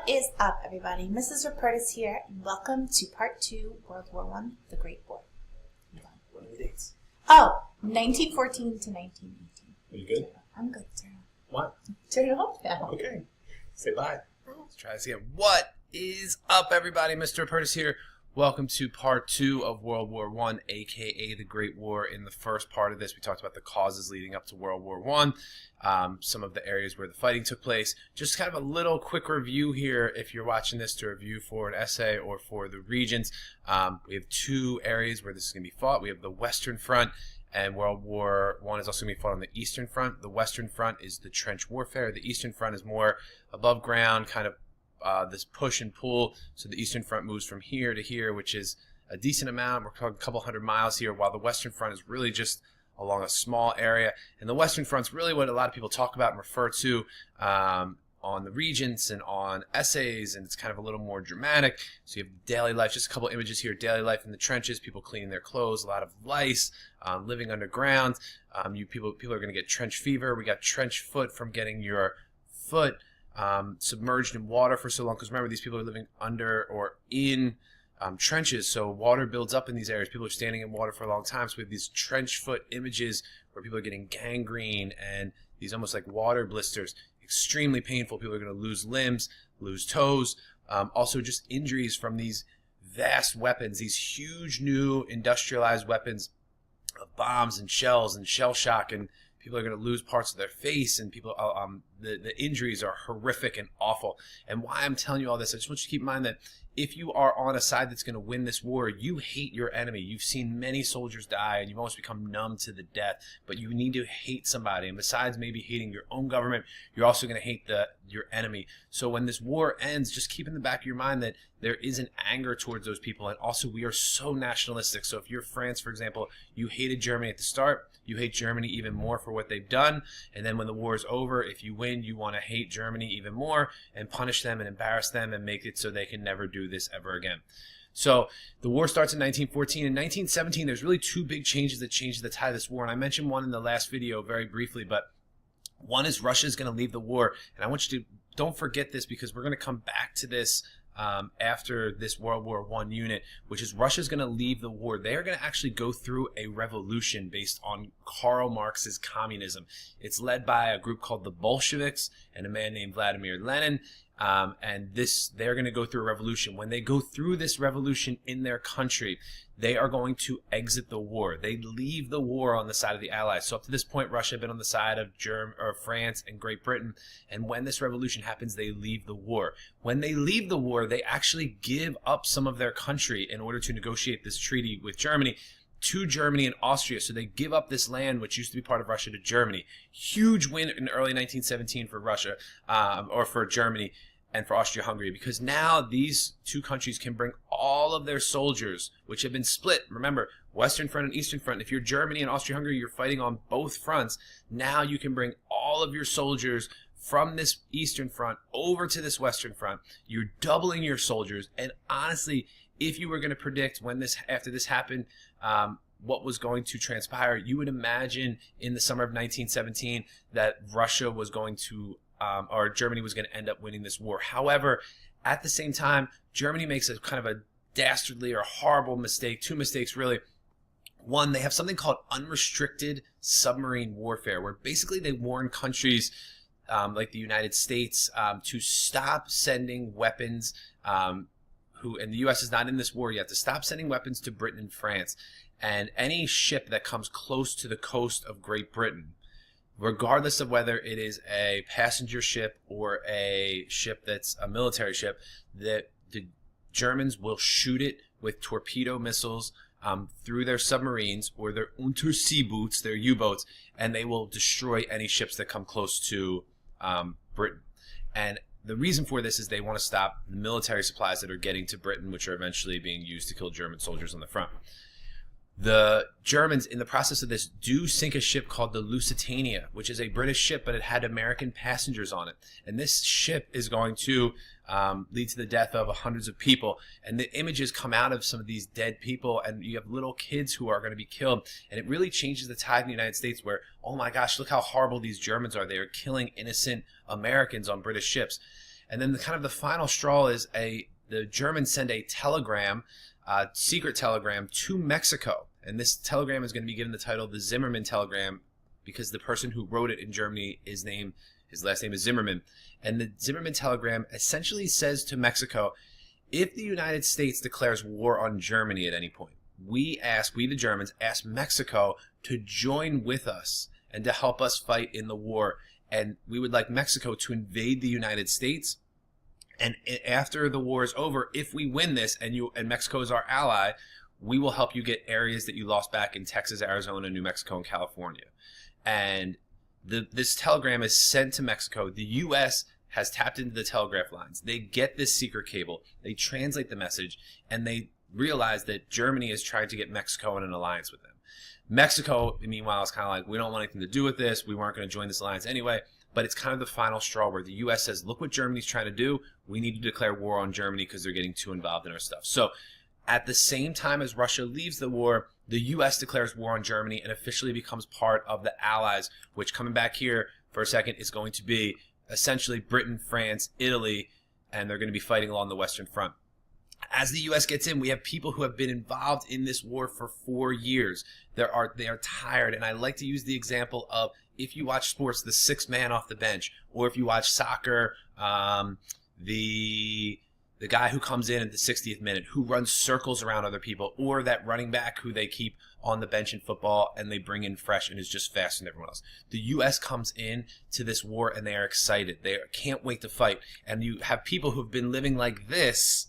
is up, everybody? Mrs. Rupertus here, and welcome to Part 2, World War I, The Great War. What are the dates? Oh, 1914 to 1918. Are you good? I'm good, sir. What? Turn it off now. Okay. Say bye. Let's try this again. What is up, everybody? Mr. Rupertus here. Welcome to Part 2 of World War I, a.k.a. The Great War. In the first part of this, we talked about the causes leading up to World War I, some of the areas where the fighting took place. Just kind of a little quick review here if you're watching this to review for an essay or for the regions. We have two areas where this is going to be fought. We have the Western Front, and World War I is also going to be fought on the Eastern Front. The Western Front is the trench warfare. The Eastern Front is more above ground, kind of this push and pull. So the Eastern Front moves from here to here, which is a decent amount. We're talking a couple hundred miles here, while the Western Front is really just along a small area. And the Western Front's really what a lot of people talk about and refer to on the Regents and on essays, and it's kind of a little more dramatic. So you have daily life, just a couple images here, daily life in the trenches, people cleaning their clothes, a lot of lice, living underground. People are going to get trench fever. We got trench foot from getting your foot submerged in water for so long, because remember, these people are living under or in trenches, so water builds up in these areas. People are standing in water for a long time, so we have these trench foot images where people are getting gangrene and these almost like water blisters. Extremely painful. People are going to lose limbs, lose toes, also just injuries from these vast weapons, these huge new industrialized weapons of bombs and shells and shell shock, and people are going to lose parts of their face, and people, the injuries are horrific and awful. And why I'm telling you all this, I just want you to keep in mind that if you are on a side that's going to win this war, you hate your enemy. You've seen many soldiers die, and you've almost become numb to the death, but you need to hate somebody. And besides maybe hating your own government, you're also going to hate your enemy. So when this war ends, just keep in the back of your mind that there is an anger towards those people. And also, we are so nationalistic. So if you're France, for example, you hated Germany at the start, you hate Germany even more for what they've done. And then when the war is over, if you win, you want to hate Germany even more and punish them and embarrass them and make it so they can never do this ever again. So the war starts in 1914. In 1917, there's really two big changes that changed the tide of this war. And I mentioned one in the last video very briefly, but one is Russia's going to leave the war. And I want you to don't forget this, because we're going to come back to this after this World War I unit, which is Russia's going to leave the war. They are going to actually go through a revolution based on Karl Marx's communism. It's led by a group called the Bolsheviks and a man named Vladimir Lenin. And they're going to go through a revolution. When they go through this revolution in their country, they are going to exit the war. They leave the war on the side of the Allies. So up to this point, Russia had been on the side of France and Great Britain. And when this revolution happens, they leave the war. When they leave the war, they actually give up some of their country in order to negotiate this treaty with Germany to Germany and Austria. So they give up this land, which used to be part of Russia, to Germany. Huge win in early 1917 for Russia, or for Germany and for Austria-Hungary, because now these two countries can bring all of their soldiers, which have been split. Remember, Western Front and Eastern Front. If you're Germany and Austria-Hungary, you're fighting on both fronts. Now you can bring all of your soldiers from this Eastern Front over to this Western Front. You're doubling your soldiers. And honestly, if you were going to predict after this happened, what was going to transpire, you would imagine in the summer of 1917 that Russia was going to or Germany was going to end up winning this war. However, at the same time, Germany makes a kind of a dastardly or horrible mistake, two mistakes really. One, they have something called unrestricted submarine warfare, where basically they warn countries like the United States to stop sending weapons, and the U.S. is not in this war yet, to stop sending weapons to Britain and France. And any ship that comes close to the coast of Great Britain, regardless of whether it is a passenger ship or a ship that's a military ship, that the Germans will shoot it with torpedo missiles through their submarines or their Unterseeboots, their U-boats, and they will destroy any ships that come close to Britain. And the reason for this is they want to stop the military supplies that are getting to Britain, which are eventually being used to kill German soldiers on the front. The Germans, in the process of this, do sink a ship called the Lusitania, which is a British ship, but it had American passengers on it. And this ship is going to lead to the death of hundreds of people. And the images come out of some of these dead people, and you have little kids who are going to be killed. And it really changes the tide in the United States where, oh my gosh, look how horrible these Germans are. They are killing innocent Americans on British ships. And then the final straw is the Germans send a telegram, secret telegram, to Mexico. And this telegram is going to be given the title the Zimmerman telegram because the person who wrote it in Germany, his last name is Zimmerman. And the Zimmerman telegram essentially says to Mexico, if the United States declares war on Germany at any point, we the Germans, ask Mexico to join with us and to help us fight in the war. And we would like Mexico to invade the United States. And after the war is over, if we win this and Mexico is our ally, we will help you get areas that you lost back in Texas, Arizona, New Mexico, and California. And this telegram is sent to Mexico. The U.S. has tapped into the telegraph lines. They get this secret cable. They translate the message, and they realize that Germany is trying to get Mexico in an alliance with them. Mexico, meanwhile, is kind of like, we don't want anything to do with this. We weren't going to join this alliance anyway. But it's kind of the final straw where the U.S. says, look what Germany's trying to do. We need to declare war on Germany because they're getting too involved in our stuff. So at the same time as Russia leaves the war, the U.S. declares war on Germany and officially becomes part of the Allies, which, coming back here for a second, is going to be essentially Britain, France, Italy, and they're going to be fighting along the Western Front. As the U.S. gets in, we have people who have been involved in this war for 4 years. They are tired, and I like to use the example of, if you watch sports, the sixth man off the bench, or if you watch soccer, the guy who comes in at the 60th minute, who runs circles around other people, or that running back who they keep on the bench in football and they bring in fresh and is just faster than everyone else. The U.S. comes in to this war and they are excited. They can't wait to fight. And you have people who've been living like this,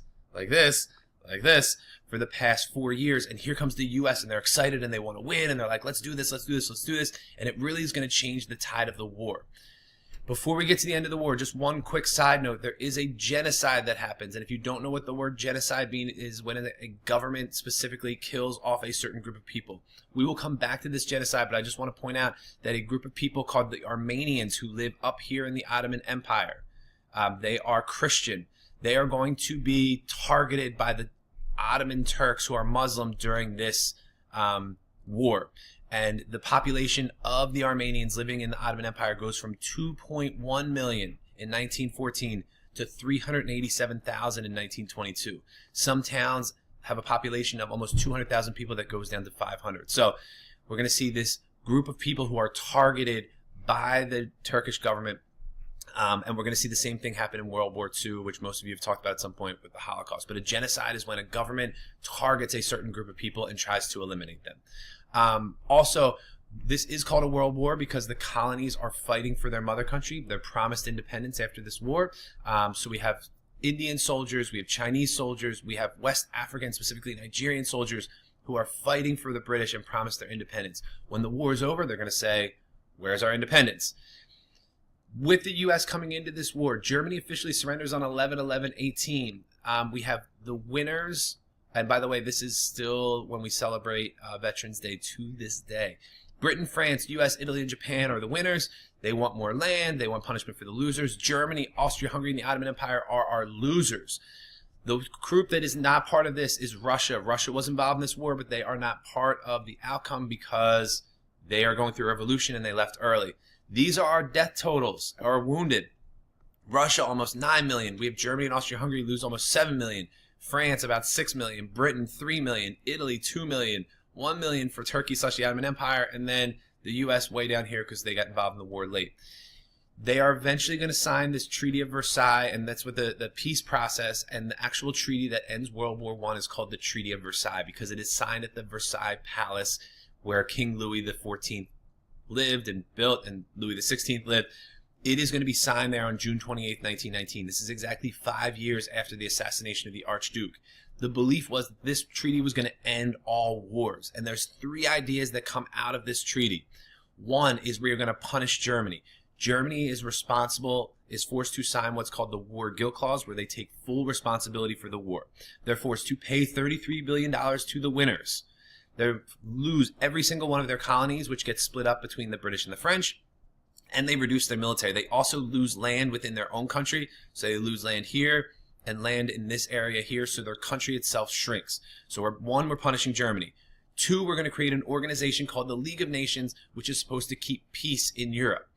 for the past 4 years, and here comes the U.S. and they're excited and they want to win, and they're like, let's do this, and it really is going to change the tide of the war. Before we get to the end of the war, just one quick side note, there is a genocide that happens, and if you don't know what the word genocide means, is when a government specifically kills off a certain group of people. We will come back to this genocide, but I just want to point out that a group of people called the Armenians, who live up here in the Ottoman Empire, they are Christian. They are going to be targeted by the Ottoman Turks, who are Muslim, during this war. And the population of the Armenians living in the Ottoman Empire goes from 2.1 million in 1914 to 387,000 in 1922. Some towns have a population of almost 200,000 people that goes down to 500. So we're going to see this group of people who are targeted by the Turkish government. And we're going to see the same thing happen in World War II, which most of you have talked about at some point with the Holocaust. But a genocide is when a government targets a certain group of people and tries to eliminate them. Also, this is called a world war because the colonies are fighting for their mother country. They're promised independence after this war. So we have Indian soldiers, we have Chinese soldiers, we have West African, specifically Nigerian soldiers, who are fighting for the British and promise their independence. When the war is over, they're going to say, where's our independence? With the U.S. coming into this war, Germany officially surrenders on 11/11/18. We have the winners, and by the way, this is still when we celebrate Veterans Day to this day. Britain, France, U.S., Italy, and Japan are the winners. They want more land. They want punishment for the losers. Germany, Austria-Hungary, and the Ottoman Empire are our losers. The group that is not part of this is Russia. Russia was involved in this war, but they are not part of the outcome because they are going through a revolution and they left early. These are our death totals, our wounded. Russia, almost 9 million. We have Germany and Austria-Hungary lose almost 7 million. France, about 6 million. Britain, 3 million. Italy, 2 million. 1 million for Turkey / the Ottoman Empire. And then the U.S. way down here because they got involved in the war late. They are eventually going to sign this Treaty of Versailles, and that's what the peace process and the actual treaty that ends World War I is called the Treaty of Versailles because it is signed at the Versailles Palace where King Louis XIV lived and built, and Louis XVI lived. It is going to be signed there on June 28, 1919. This is exactly 5 years after the assassination of the Archduke. The belief was that this treaty was going to end all wars, and there's 3 ideas that come out of this treaty. One is we are going to punish Germany. Germany is forced to sign what's called the War Guilt Clause, where they take full responsibility for the war. They're forced to pay $33 billion to the winners. They lose every single one of their colonies, which gets split up between the British and the French, and they reduce their military. They also lose land within their own country, so they lose land here and land in this area here, so their country itself shrinks. So we're punishing Germany. 2, we're going to create an organization called the League of Nations, which is supposed to keep peace in Europe.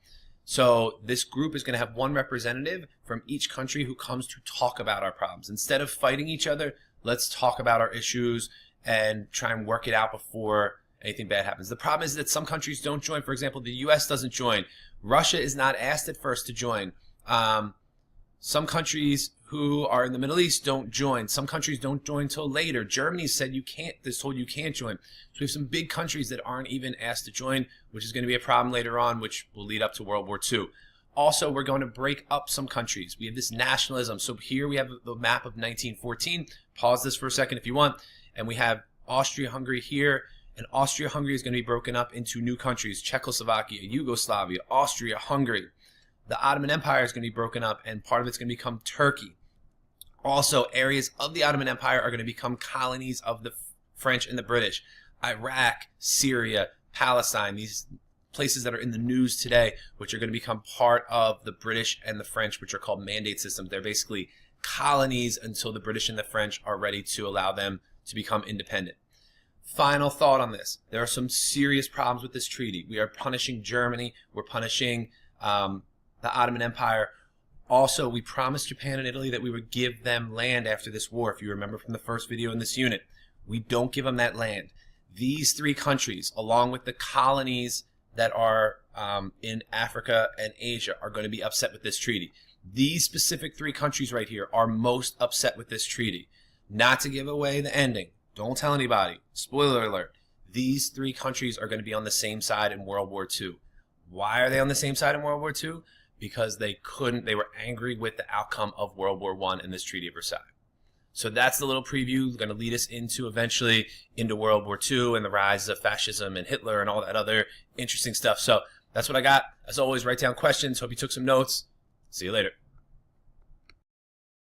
So this group is going to have one representative from each country who comes to talk about our problems. Instead of fighting each other, let's talk about our issues and try and work it out before anything bad happens. The problem is that some countries don't join. For example, the U.S. doesn't join. Russia is not asked at first to join. Some countries who are in the Middle East don't join. Some countries don't join till later. Germany said you can't, they're told you can't join. So we have some big countries that aren't even asked to join, which is going to be a problem later on, which will lead up to World War II. Also, we're going to break up some countries. We have this nationalism. So here we have the map of 1914. Pause this for a second if you want. And we have Austria-Hungary here. And Austria-Hungary is going to be broken up into new countries: Czechoslovakia, Yugoslavia, Austria-Hungary. The Ottoman Empire is going to be broken up, and part of it's going to become Turkey. Also, areas of the Ottoman Empire are going to become colonies of the French and the British. Iraq, Syria, Palestine, these places that are in the news today, which are going to become part of the British and the French, which are called mandate systems. They're basically colonies until the British and the French are ready to allow them to become independent. Final thought on this. There are some serious problems with this treaty. We are punishing Germany. We're punishing the Ottoman Empire. Also, we promised Japan and Italy that we would give them land after this war. If you remember from the first video in this unit, we don't give them that land. These three countries, along with the colonies that are in Africa and Asia, are going to be upset with this treaty. These specific three countries right here are most upset with this treaty. Not to give away the ending. Don't tell anybody. Spoiler alert. These three countries are going to be on the same side in World War II. Why are they on the same side in World War II? Because they were angry with the outcome of World War I and this Treaty of Versailles. So that's the little preview going to lead us into eventually into World War II and the rise of fascism and Hitler and all that other interesting stuff. So that's what I got. As always, write down questions. Hope you took some notes. See you later.